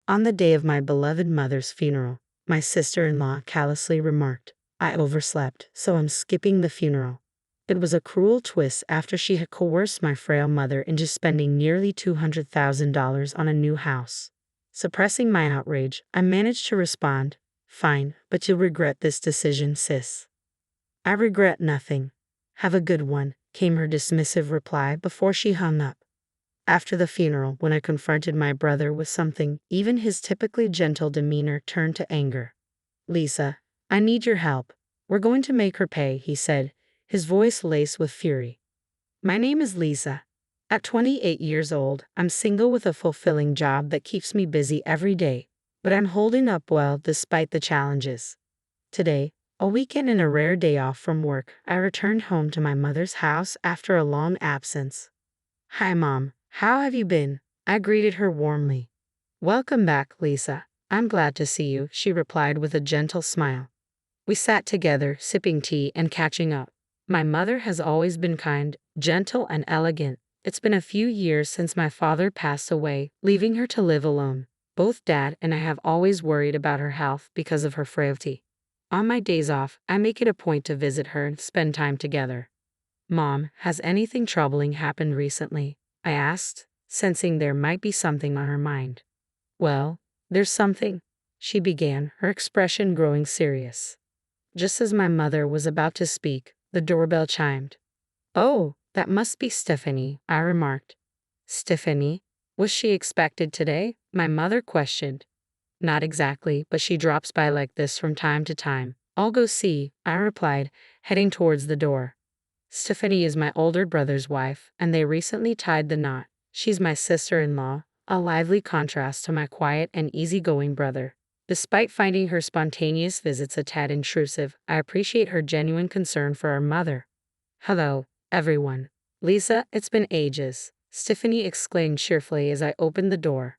On the day of my beloved mother's funeral, my sister-in-law callously remarked, "I overslept, so I'm skipping the funeral." It was a cruel twist after she had coerced my frail mother into spending nearly $200,000 on a new house. Suppressing my outrage, I managed to respond, "Fine, but you'll regret this decision, sis." "I regret nothing. Have a good one," came her dismissive reply before she hung up. After the funeral, when I confronted my brother with something, even his typically gentle demeanor turned to anger. "Lisa, I need your help. We're going to make her pay," he said, his voice laced with fury. My name is Lisa. At 28 years old, I'm single with a fulfilling job that keeps me busy every day, but I'm holding up well despite the challenges. Today, a weekend and a rare day off from work, I returned home to my mother's house after a long absence. "Hi, Mom. How have you been?" I greeted her warmly. "Welcome back, Lisa. I'm glad to see you," she replied with a gentle smile. We sat together, sipping tea and catching up. My mother has always been kind, gentle, and elegant. It's been a few years since my father passed away, leaving her to live alone. Both Dad and I have always worried about her health because of her frailty. On my days off, I make it a point to visit her and spend time together. "Mom, has anything troubling happened recently?" I asked, sensing there might be something on her mind. "Well, there's something," she began, her expression growing serious. Just as my mother was about to speak, the doorbell chimed. "Oh, that must be Stephanie," I remarked. "Stephanie? Was she expected today?" my mother questioned. "Not exactly, but she drops by like this from time to time. I'll go see," I replied, heading towards the door. Stephanie is my older brother's wife, and they recently tied the knot. She's my sister-in-law, a lively contrast to my quiet and easygoing brother. Despite finding her spontaneous visits a tad intrusive, I appreciate her genuine concern for our mother. "Hello, everyone. Lisa, it's been ages," Stephanie exclaimed cheerfully as I opened the door.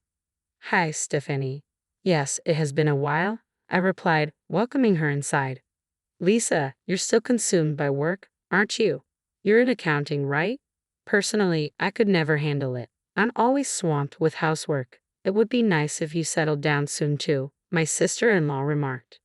"Hi, Stephanie." "Yes, it has been a while," I replied, welcoming her inside. "Lisa, you're still consumed by work, aren't you? You're in accounting, right?" "Personally, I could never handle it. I'm always swamped with housework. It would be nice if you settled down soon too," my sister-in-law remarked.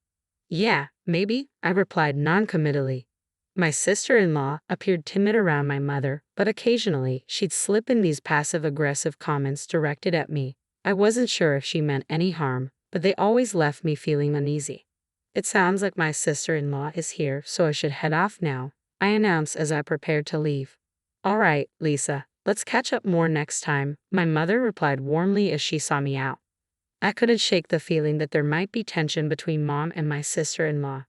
"Yeah, maybe," I replied noncommittally. My sister-in-law appeared timid around my mother, but occasionally she'd slip in these passive-aggressive comments directed at me. I wasn't sure if she meant any harm, but they always left me feeling uneasy. "It sounds like my sister-in-law is here, so I should head off now," I announced as I prepared to leave. "All right, Lisa, let's catch up more next time," my mother replied warmly as she saw me out. I couldn't shake the feeling that there might be tension between Mom and my sister-in-law.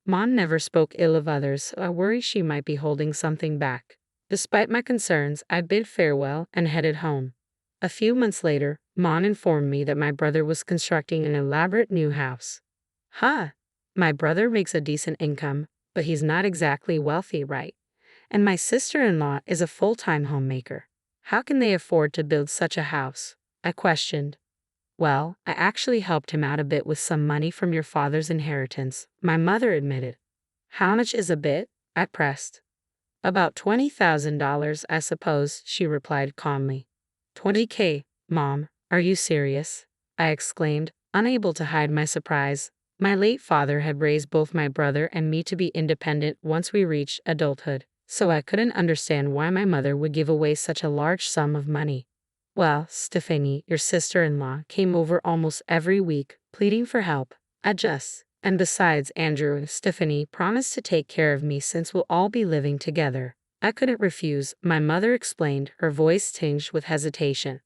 Mom never spoke ill of others, so I worry she might be holding something back. Despite my concerns, I bid farewell and headed home. A few months later, Mom informed me that my brother was constructing an elaborate new house. "Huh? My brother makes a decent income, but he's not exactly wealthy, right? And my sister-in-law is a full-time homemaker. How can they afford to build such a house?" I questioned. "Well, I actually helped him out a bit with some money from your father's inheritance," my mother admitted. "How much is a bit?" I pressed. "About $20,000, I suppose," she replied calmly. "$20K, Mom, are you serious?" I exclaimed, unable to hide my surprise. My late father had raised both my brother and me to be independent once we reached adulthood, so I couldn't understand why my mother would give away such a large sum of money. "Well, Stephanie, your sister-in-law came over almost every week, pleading for help. And besides, Andrew and Stephanie promised to take care of me since we'll all be living together." I couldn't refuse, my mother explained, her voice tinged with hesitation.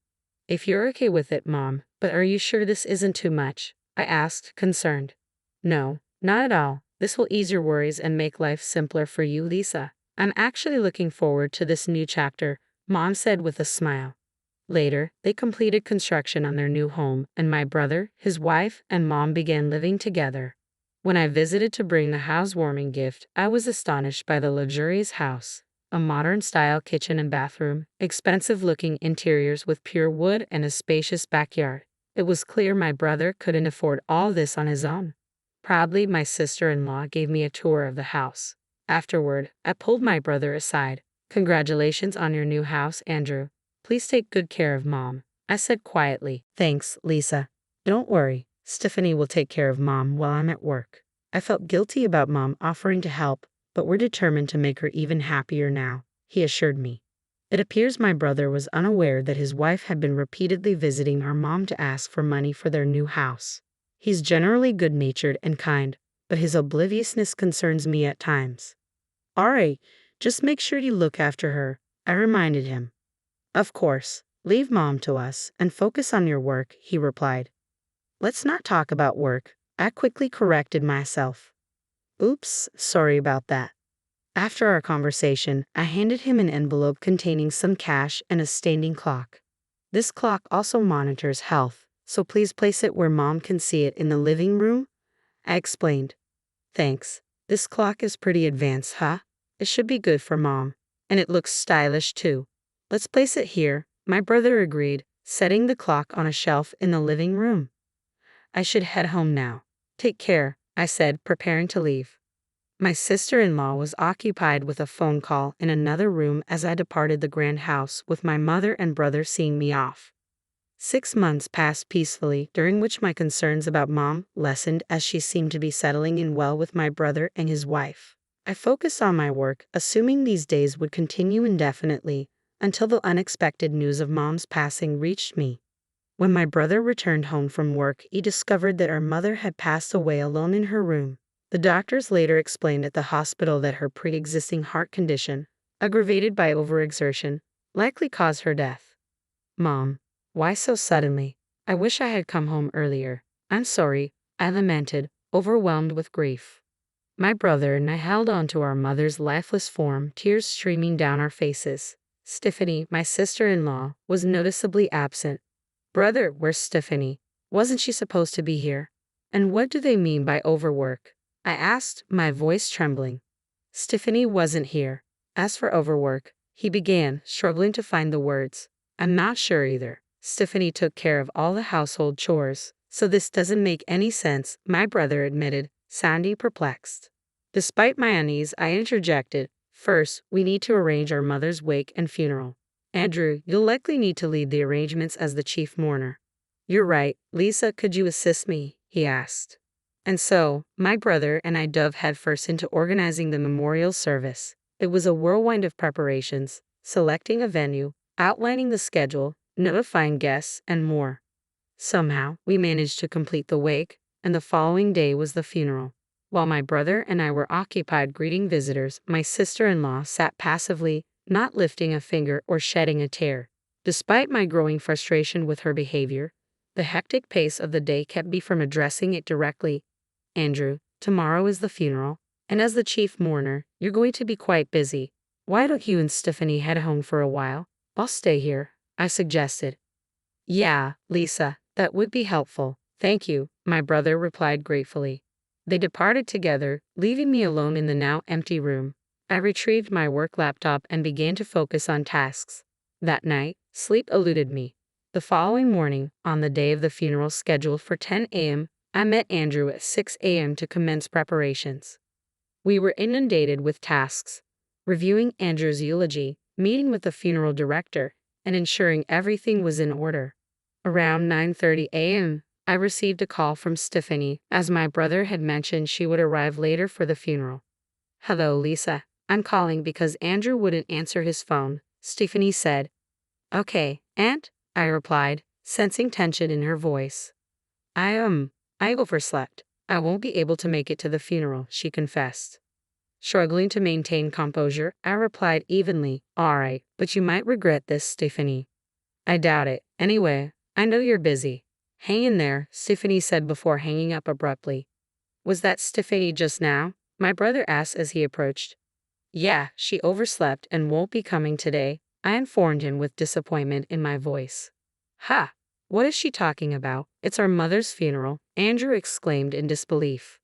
"If you're okay with it, Mom, but are you sure this isn't too much?" I asked, concerned. "No, not at all. This will ease your worries and make life simpler for you, Lisa. I'm actually looking forward to this new chapter," Mom said with a smile. Later, they completed construction on their new home, and my brother, his wife, and Mom began living together. When I visited to bring the housewarming gift, I was astonished by the luxurious house. A modern-style kitchen and bathroom, expensive-looking interiors with pure wood, and a spacious backyard. It was clear my brother couldn't afford all this on his own. Proudly, my sister-in-law gave me a tour of the house. Afterward, I pulled my brother aside. "Congratulations on your new house, Andrew. Please take good care of Mom," I said quietly. "Thanks, Lisa. Don't worry, Stephanie will take care of Mom while I'm at work. I felt guilty about Mom offering to help, but we're determined to make her even happier now, he assured me. It appears my brother was unaware that his wife had been repeatedly visiting our mom to ask for money for their new house. He's generally good-natured and kind, but his obliviousness concerns me at times. All right, just make sure you look after her, I reminded him. Of course, leave Mom to us and focus on your work, he replied. Let's not talk about work, I quickly corrected myself. Oops, sorry about that. After our conversation, I handed him an envelope containing some cash and a standing clock. This clock also monitors health, so please place it where Mom can see it in the living room, I explained. Thanks. This clock is pretty advanced, huh? It should be good for Mom. And it looks stylish too. Let's place it here, my brother agreed, setting the clock on a shelf in the living room. I should head home now. Take care, I said, preparing to leave. My sister-in-law was occupied with a phone call in another room as I departed the grand house with my mother and brother seeing me off. 6 months passed peacefully, during which my concerns about Mom lessened as she seemed to be settling in well with my brother and his wife. I focused on my work, assuming these days would continue indefinitely, until the unexpected news of Mom's passing reached me. When my brother returned home from work, he discovered that our mother had passed away alone in her room. The doctors later explained at the hospital that her pre-existing heart condition, aggravated by overexertion, likely caused her death. Mom, why so suddenly? I wish I had come home earlier. I'm sorry, I lamented, overwhelmed with grief. My brother and I held on to our mother's lifeless form, tears streaming down our faces. Stephanie, my sister-in-law, was noticeably absent. Brother, where's Stephanie? Wasn't she supposed to be here? And what do they mean by overwork? I asked, my voice trembling. Stephanie wasn't here. As for overwork, he began, struggling to find the words. I'm not sure either. Stephanie took care of all the household chores, so this doesn't make any sense, my brother admitted, sounding perplexed. Despite my unease, I interjected, first, we need to arrange our mother's wake and funeral. Andrew, you'll likely need to lead the arrangements as the chief mourner. You're right, Lisa, could you assist me? He asked. And so, my brother and I dove headfirst into organizing the memorial service. It was a whirlwind of preparations, selecting a venue, outlining the schedule, notifying guests, and more. Somehow, we managed to complete the wake, and the following day was the funeral. While my brother and I were occupied greeting visitors, my sister-in-law sat passively, not lifting a finger or shedding a tear. Despite my growing frustration with her behavior, the hectic pace of the day kept me from addressing it directly. Andrew, tomorrow is the funeral, and as the chief mourner, you're going to be quite busy. Why don't you and Stephanie head home for a while? I'll stay here, I suggested. Yeah, Lisa, that would be helpful. Thank you, my brother replied gratefully. They departed together, leaving me alone in the now empty room. I retrieved my work laptop and began to focus on tasks. That night, sleep eluded me. The following morning, on the day of the funeral scheduled for 10 a.m., I met Andrew at 6 a.m. to commence preparations. We were inundated with tasks, reviewing Andrew's eulogy, meeting with the funeral director, and ensuring everything was in order. Around 9:30 a.m., I received a call from Stephanie, as my brother had mentioned she would arrive later for the funeral. Hello, Lisa. I'm calling because Andrew wouldn't answer his phone, Stephanie said. Okay, Aunt, I replied, sensing tension in her voice. I overslept. I won't be able to make it to the funeral, she confessed. Struggling to maintain composure, I replied evenly, all right, but you might regret this, Stephanie. I doubt it. Anyway, I know you're busy. Hang in there, Stephanie said before hanging up abruptly. Was that Stephanie just now? My brother asked as he approached. Yeah, she overslept and won't be coming today, I informed him with disappointment in my voice. Ha! What is she talking about? It's our mother's funeral, Andrew exclaimed in disbelief.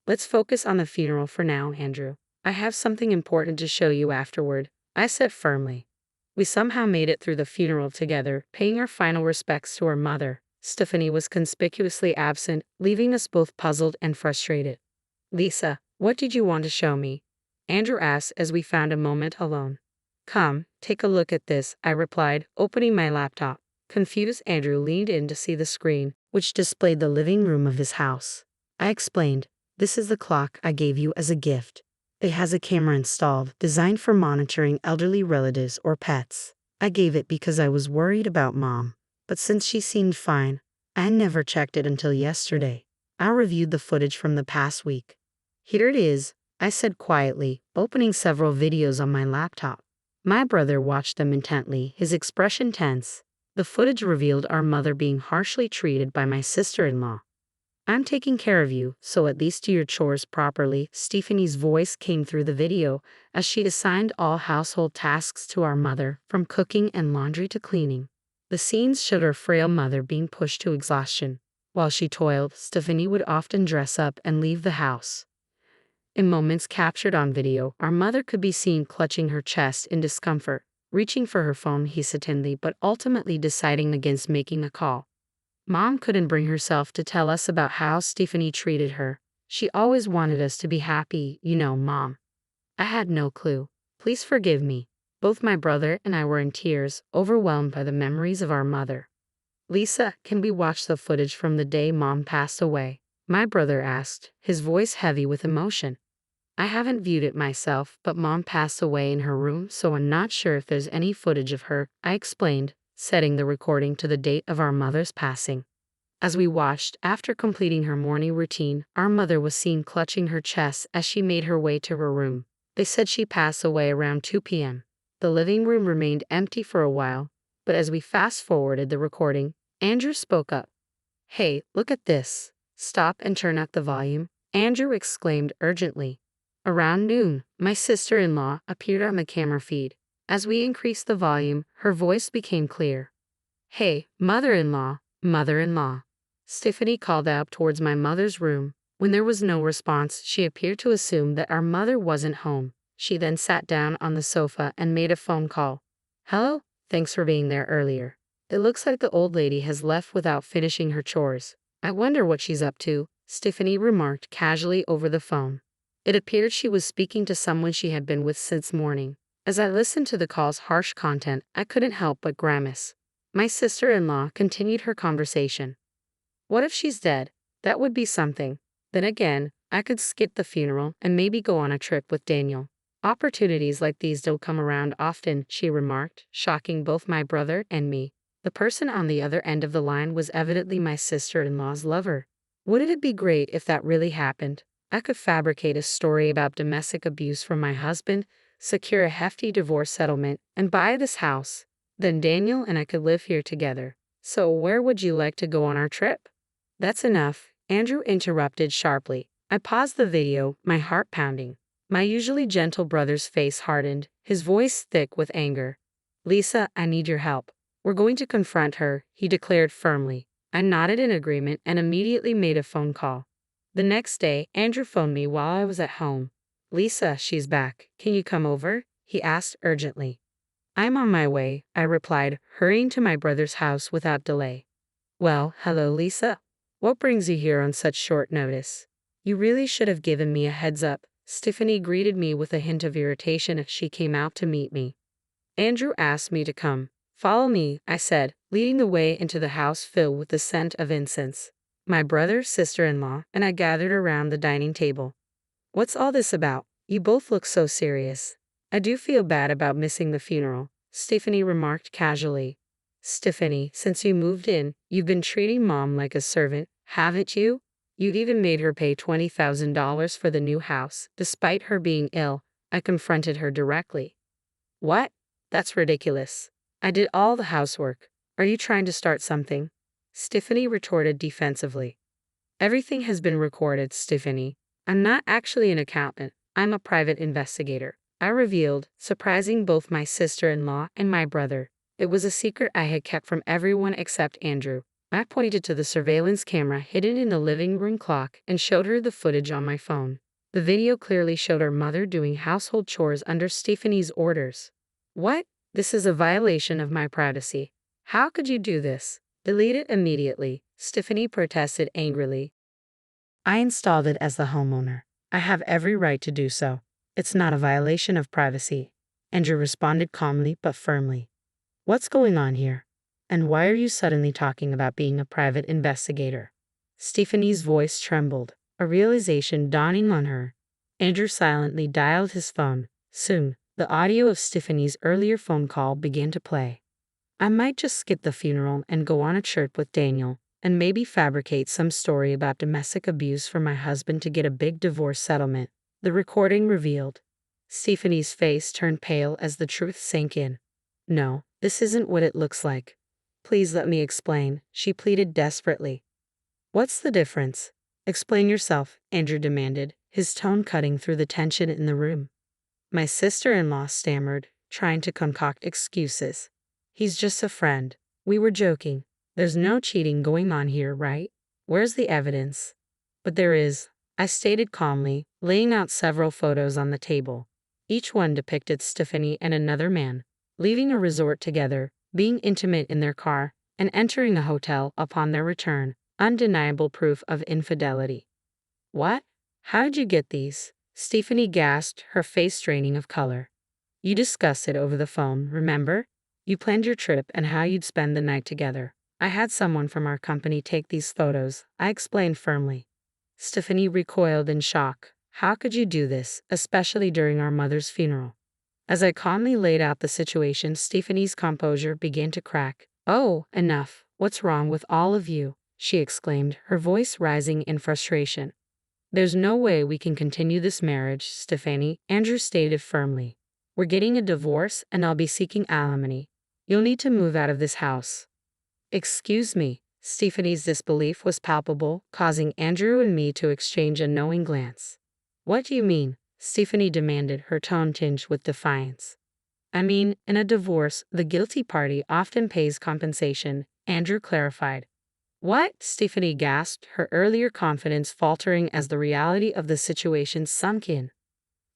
Let's focus on the funeral for now, Andrew. I have something important to show you afterward, I said firmly. We somehow made it through the funeral together, paying our final respects to our mother. Stephanie was conspicuously absent, leaving us both puzzled and frustrated. Lisa, what did you want to show me? Andrew asked as we found a moment alone. Come, take a look at this, I replied, opening my laptop. Confused, Andrew leaned in to see the screen, which displayed the living room of his house. I explained, "This is the clock I gave you as a gift. It has a camera installed, designed for monitoring elderly relatives or pets. I gave it because I was worried about Mom, but since she seemed fine, I never checked it until yesterday." I reviewed the footage from the past week. "Here it is," I said quietly, opening several videos on my laptop. My brother watched them intently, his expression tense. The footage revealed our mother being harshly treated by my sister-in-law. "I'm taking care of you, so at least do your chores properly." Stephanie's voice came through the video as she assigned all household tasks to our mother, from cooking and laundry to cleaning. The scenes showed our frail mother being pushed to exhaustion. While she toiled, Stephanie would often dress up and leave the house. In moments captured on video, our mother could be seen clutching her chest in discomfort, reaching for her phone hesitantly but ultimately deciding against making a call. Mom couldn't bring herself to tell us about how Stephanie treated her. "She always wanted us to be happy, you know, Mom." I had no clue. "Please forgive me." Both my brother and I were in tears, overwhelmed by the memories of our mother. "Lisa, can we watch the footage from the day Mom passed away?" my brother asked, his voice heavy with emotion. "I haven't viewed it myself, but Mom passed away in her room, so I'm not sure if there's any footage of her," I explained, setting the recording to the date of our mother's passing. As we watched, after completing her morning routine, our mother was seen clutching her chest as she made her way to her room. They said she passed away around 2 p.m. The living room remained empty for a while, but as we fast-forwarded the recording, Andrew spoke up. "Hey, look at this. Stop and turn up the volume," Andrew exclaimed urgently. Around noon, my sister-in-law appeared on the camera feed. As we increased the volume, her voice became clear. "Hey, mother-in-law, mother-in-law." Stephanie called out towards my mother's room. When there was no response, she appeared to assume that our mother wasn't home. She then sat down on the sofa and made a phone call. "Hello? Thanks for being there earlier. It looks like the old lady has left without finishing her chores. I wonder what she's up to," Stephanie remarked casually over the phone. It appeared she was speaking to someone she had been with since morning. As I listened to the call's harsh content, I couldn't help but grimace. My sister-in-law continued her conversation. "What if she's dead? That would be something. Then again, I could skip the funeral and maybe go on a trip with Daniel." "Opportunities like these don't come around often," she remarked, shocking both my brother and me. The person on the other end of the line was evidently my sister-in-law's lover. Wouldn't it be great if that really happened? I could fabricate a story about domestic abuse from my husband, secure a hefty divorce settlement, and buy this house. Then Daniel and I could live here together. "So where would you like to go on our trip?" "That's enough," Andrew interrupted sharply. I paused the video, my heart pounding. My usually gentle brother's face hardened, his voice thick with anger. "Lisa, I need your help. We're going to confront her," he declared firmly. I nodded in agreement and immediately made a phone call. The next day, Andrew phoned me while I was at home. "Lisa, she's back. Can you come over?" he asked urgently. "I'm on my way," I replied, hurrying to my brother's house without delay. "Well, hello, Lisa. What brings you here on such short notice?" "You really should have given me a heads up." Stephanie greeted me with a hint of irritation as she came out to meet me. "Andrew asked me to come." "Follow me," I said, leading the way into the house filled with the scent of incense. My brother, sister-in-law, and I gathered around the dining table. "What's all this about? You both look so serious." "I do feel bad about missing the funeral," Stephanie remarked casually. "Stephanie, since you moved in, you've been treating Mom like a servant, haven't you? You've even made her pay $20,000 for the new house, despite her being ill." I confronted her directly. "What? That's ridiculous. I did all the housework. Are you trying to start something?" Stephanie retorted defensively. "Everything has been recorded, Stephanie. I'm not actually an accountant. I'm a private investigator," I revealed, surprising both my sister-in-law and my brother. It was a secret I had kept from everyone except Andrew. I pointed to the surveillance camera hidden in the living room clock and showed her the footage on my phone. The video clearly showed our mother doing household chores under Stephanie's orders. "What? This is a violation of my privacy. How could you do this?" "Delete it immediately," Stephanie protested angrily. "I installed it as the homeowner. I have every right to do so. It's not a violation of privacy," Andrew responded calmly but firmly. "What's going on here?" And why are you suddenly talking about being a private investigator? Stephanie's voice trembled, a realization dawning on her. Andrew silently dialed his phone. Soon, the audio of Stephanie's earlier phone call began to play. I might just skip the funeral and go on a trip with Daniel, and maybe fabricate some story about domestic abuse for my husband to get a big divorce settlement, the recording revealed. Stephanie's face turned pale as the truth sank in. No, this isn't what it looks like. Please let me explain, she pleaded desperately. What's the difference? Explain yourself, Andrew demanded, his tone cutting through the tension in the room. My sister-in-law stammered, trying to concoct excuses. He's just a friend. We were joking. There's no cheating going on here, right? Where's the evidence? But there is, I stated calmly, laying out several photos on the table. Each one depicted Stephanie and another man, leaving a resort together, being intimate in their car, and entering a hotel upon their return, undeniable proof of infidelity. What? How did you get these? Stephanie gasped, her face draining of color. You discussed it over the phone, remember? You planned your trip and how you'd spend the night together. I had someone from our company take these photos, I explained firmly. Stephanie recoiled in shock. How could you do this, especially during our mother's funeral? As I calmly laid out the situation, Stephanie's composure began to crack. Oh, enough. What's wrong with all of you? She exclaimed, her voice rising in frustration. There's no way we can continue this marriage, Stephanie, Andrew stated firmly. We're getting a divorce and I'll be seeking alimony. You'll need to move out of this house. Excuse me. Stephanie's disbelief was palpable, causing Andrew and me to exchange a knowing glance. What do you mean? Stephanie demanded, her tone tinged with defiance. I mean, in a divorce, the guilty party often pays compensation, Andrew clarified. What? Stephanie gasped, her earlier confidence faltering as the reality of the situation sunk in.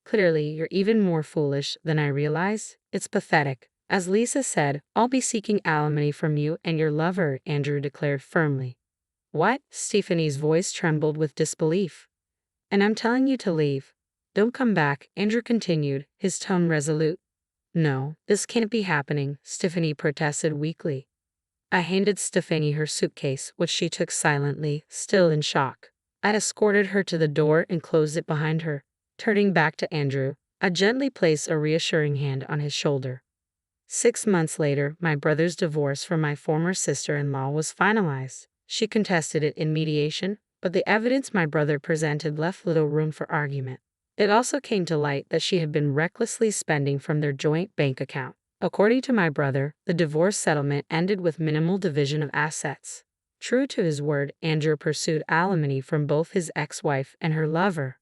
Clearly, you're even more foolish than I realized. It's pathetic. As Lisa said, I'll be seeking alimony from you and your lover, Andrew declared firmly. What? Stephanie's voice trembled with disbelief. And I'm telling you to leave. Don't come back, Andrew continued, his tone resolute. No, this can't be happening, Stephanie protested weakly. I handed Stephanie her suitcase, which she took silently, still in shock. I escorted her to the door and closed it behind her. Turning back to Andrew, I gently placed a reassuring hand on his shoulder. 6 months later, my brother's divorce from my former sister-in-law was finalized. She contested it in mediation, but the evidence my brother presented left little room for argument. It also came to light that she had been recklessly spending from their joint bank account. According to my brother, the divorce settlement ended with minimal division of assets. True to his word, Andrew pursued alimony from both his ex-wife and her lover.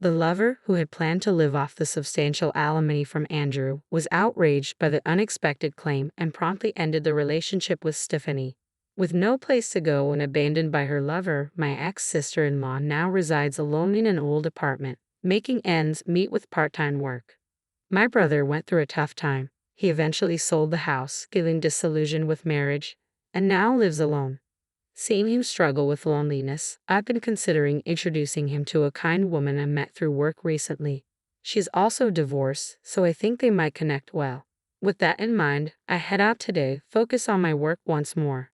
The lover, who had planned to live off the substantial alimony from Andrew, was outraged by the unexpected claim and promptly ended the relationship with Stephanie. With no place to go and abandoned by her lover, my ex-sister-in-law now resides alone in an old apartment, making ends meet with part-time work. My brother went through a tough time. He eventually sold the house, feeling disillusioned with marriage, and now lives alone. Seeing him struggle with loneliness, I've been considering introducing him to a kind woman I met through work recently. She's also divorced, so I think they might connect well. With that in mind, I head out today, focus on my work once more.